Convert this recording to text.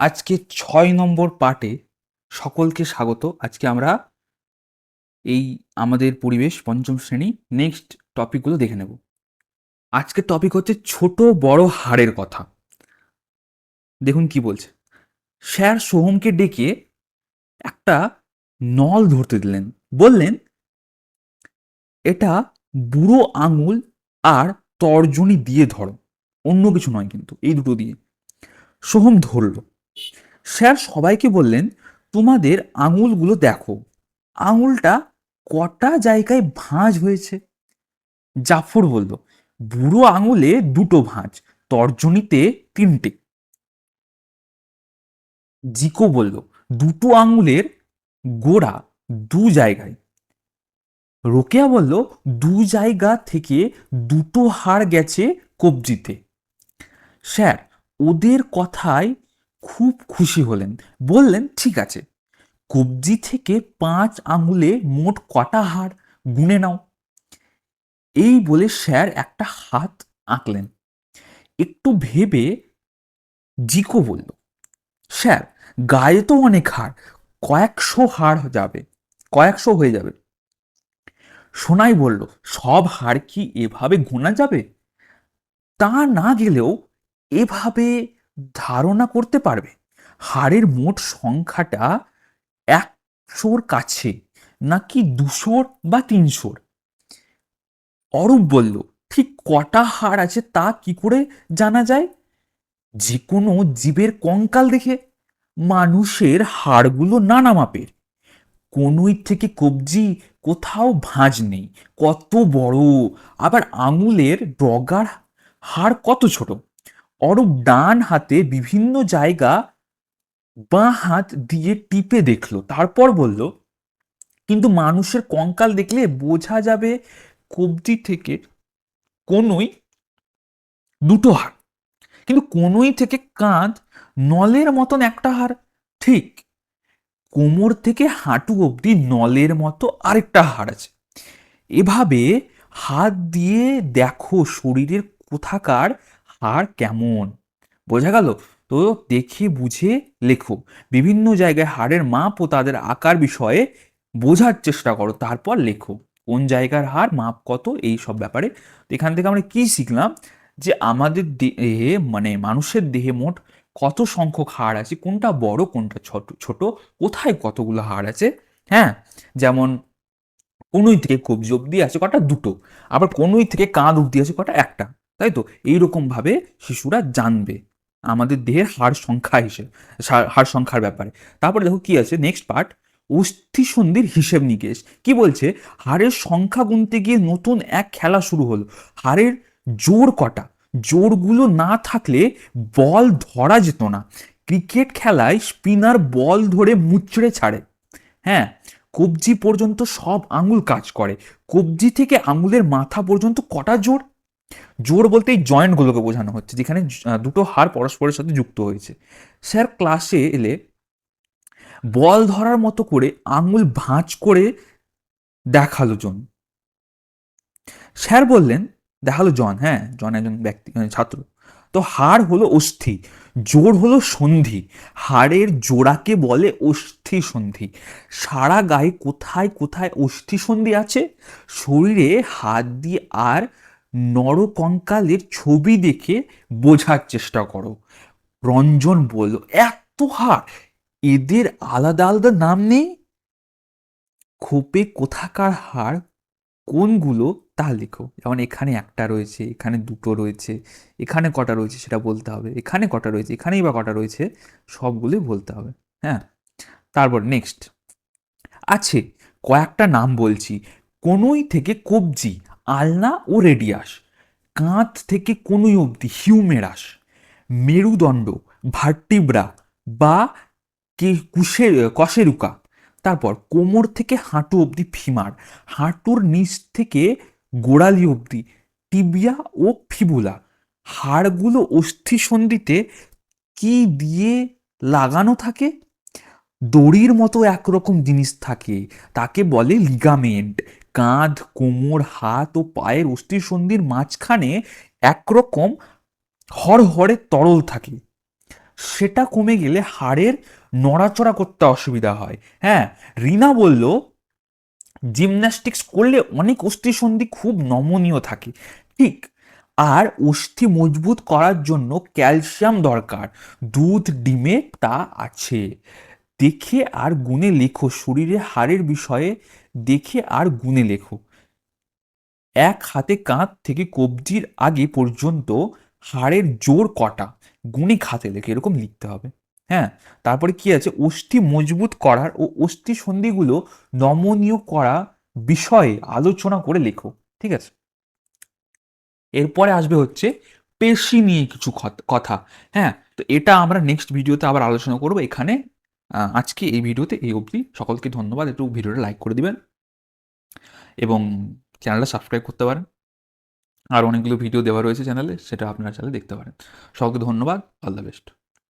আজকে 6 নম্বর পার্টে সকলকে স্বাগত। আজকে আমরা এই আমাদের পরিবেশ পঞ্চম শ্রেণী নেক্সট টপিকগুলো দেখে নেব। আজকের টপিক হচ্ছে ছোট বড় হাড়ের কথা। দেখুন কি বলছে। স্যার সোহমকে ডেকে একটা নল ধরতে দিলেন। বললেন, এটা বুড়ো আঙুল আর তর্জনী দিয়ে ধরো, অন্য কিছু নয়, কিন্তু এই দুটো দিয়ে। সোহম ধরল। স্যার সবাইকে বললেন, তোমাদের আঙুলগুলো দেখো, আঙুলটা কটা জায়গায় ভাঁজ হয়েছে। জাফর বলল, বুড়ো আঙুলে দুটো ভাঁজ, তর্জনীতে তিনটে। জিকো বলল, দুটো আঙুলের গোড়া দু জায়গায়। রোকেয়া বলল, দু জায়গা থেকে দুটো হাড় গেছে কবজিতে। স্যার ওদের কথায় খুব খুশি হলেন। বললেন, ঠিক আছে, কবজি থেকে 5 আঙুলে মোট কটা হাড় গুনে নাও। এই বলে স্যার একটা হাত আঁকলেন। একটু ভেবে জিকো বলল, স্যার গায়ে তো অনেক হাড়, কয়েকশো হাড় যাবে, কয়েকশো হয়ে যাবে। সোনাই বলল, সব হাড় কি এভাবে গোনা যাবে? তা না গেলেও এভাবে ধারণা করতে পারবে হাড়ের মোট সংখ্যাটা 100-র কাছে, নাকি 200 বা 300। অরূপ বলল, ঠিক কটা হাড় আছে তা কি করে জানা যায়? যে কোনো জীবের কঙ্কাল দেখে। মানুষের হাড়গুলো নানা মাপের, কনুই থেকে কবজি কোথাও ভাঁজ নেই, কত বড়। আবার আঙুলের ডগার হাড় কত ছোট। অরূপ ডান হাতে বিভিন্ন জায়গা বাঁ হাত দিয়ে টিপে দেখলো, তারপর বলল, কিন্তু মানুষের কঙ্কাল দেখলে বোঝা যাবে কবজি থেকে কনুই দুটো হাড়, কিন্তু কনুই থেকে কাঁধ নলের মতন একটা হাড়। ঠিক কোমর থেকে হাঁটু অবধি নলের মতো আরেকটা হাড় আছে। এভাবে হাত দিয়ে দেখো শরীরের কোথাকার হাড় কেমন। বোঝা গেল তো? দেখে বুঝে লেখো। বিভিন্ন জায়গায় হাড়ের মাপ ও তাদের আকার বিষয়ে বোঝার চেষ্টা করো, তারপর লেখো কোন জায়গার হাড় মাপ কত, এই সব ব্যাপারে। তো এখান থেকে আমরা কি শিখলাম, যে আমাদের দেহে মানে মানুষের দেহে মোট কত সংখ্যক হাড় আছে, কোনটা বড় কোনটা ছোট ছোট, কোথায় কতগুলো হাড় আছে। হ্যাঁ, যেমন কনুই থেকে কবজি অব্দি আছে কটা, দুটো। আবার কনুই থেকে কাঁধ অব্দি আছে কটা, একটা। তাই তো? এইরকম ভাবে শিশুরা জানবে আমাদের দেহের হাড় সংখ্যা হিসেবে, হাড় সংখ্যার ব্যাপারে। তারপরে দেখো কি আছে নেক্সট পার্ট, অস্থি সন্ধির হিসেব নিকেশ। কি বলছে, হাড়ের সংখ্যা গুনতে গিয়ে নতুন এক খেলা শুরু হলো। হাড়ের জোর কটা, জোরগুলো না থাকলে বল ধরা যেত না। ক্রিকেট খেলায় স্পিনার বল ধরে মুচড়ে ছাড়ে। হ্যাঁ, কবজি পর্যন্ত সব আঙুল কাজ করে। কবজি থেকে আঙুলের মাথা পর্যন্ত কটা জোড়? জোড় বলতে এই জয়েন্টগুলোকে বোঝানো হচ্ছে, যেখানে দুটো হাড় পরস্পরের সাথে যুক্ত হয়েছে। স্যার ক্লাসে এলে বল ধরার মতো করে আঙুল ভাঁজ করে দেখালো জন। স্যার বললেন, দেখালো জন, হ্যাঁ জন একজন ব্যক্তি, ছাত্র। তো হাড় হলো অস্থি, জোড় হলো সন্ধি। হাড়ের জোড়াকে বলে অস্থি সন্ধি। সারা গায়ে কোথায় কোথায় অস্থি সন্ধি আছে শরীরে হাত দিয়ে আর নরকঙ্কালের ছবি দেখে বোঝার চেষ্টা করো। রঞ্জন বলল, এত হাড়, এদের আলাদা আলাদা নাম নেই? খোপে কোথাকার হাড় কোনগুলো তা লেখো। যেমন এখানে একটা রয়েছে, এখানে দুটো রয়েছে, এখানে কটা রয়েছে সেটা বলতে হবে, এখানে কটা রয়েছে, এখানেই বা কটা রয়েছে, সবগুলোই বলতে হবে। হ্যাঁ, তারপর নেক্সট আছে কয়েকটা নাম বলছি। কনুই থেকে কবজি, আলনা ও রেডিয়াস। কাঁধ থেকে কনুই অবধি হিউমেরাস। মেরুদণ্ড, ভার্টিব্রা বা কশেরুকা। তারপর কোমর থেকে হাঁটু অবধি ফিমার। হাঁটুর নিচ থেকে গোড়ালি অবধি টিবিয়া ও ফিবুলা। হাড়গুলো অস্থিসন্ধিতে কি দিয়ে লাগানো থাকে? দড়ির মতো একরকম জিনিস থাকে, তাকে বলে লিগামেন্ট। কাঁধ, কোমর, হাত ও পায়ের অস্থিসন্ধির মাঝখানে একরকম হরহরে তরল থাকে। সেটা কমে গেলে হাড়ের নড়াচড়া করতে অসুবিধা হয়। হ্যাঁ, রিনা বলল জিমন্যাস্টিক্স করলে অনেক অস্থিসন্ধি খুব নমনীয় থাকে। ঠিক। আর অস্থি মজবুত করার জন্য ক্যালসিয়াম দরকার, দুধ ডিমে তা আছে। দেখে আর গুণে লেখো, শরীরে হাড়ের বিষয়ে দেখে আর গুণে লেখো। এক হাতে কাঁধ থেকে কবজির আগে পর্যন্ত হাড়ের জোর কটা, গুণে খাতে লেখে, এরকম লিখতে হবে। হ্যাঁ, তারপরে কি আছে, অস্থি মজবুত করার ও অস্থি সন্ধিগুলো নমনীয় করা বিষয়ে আলোচনা করে লেখো। ঠিক আছে, এরপরে আসবে হচ্ছে পেশি নিয়ে কিছু কথা। হ্যাঁ, তো এটা আমরা নেক্সট ভিডিওতে আবার আলোচনা করবো। এখানে আজকে এই ভিডিওতে এই অবধি। সকলকে ধন্যবাদ, একটু ভিডিওটা লাইক করে দিবেন এবং চ্যানেলটা সাবস্ক্রাইব করতে পারেন। আর অনেকগুলো ভিডিও দেওয়া রয়েছে চ্যানেলে, সেটা আপনারা চাইলে দেখতে পারেন। সকলকে ধন্যবাদ, অল দ্য বেস্ট।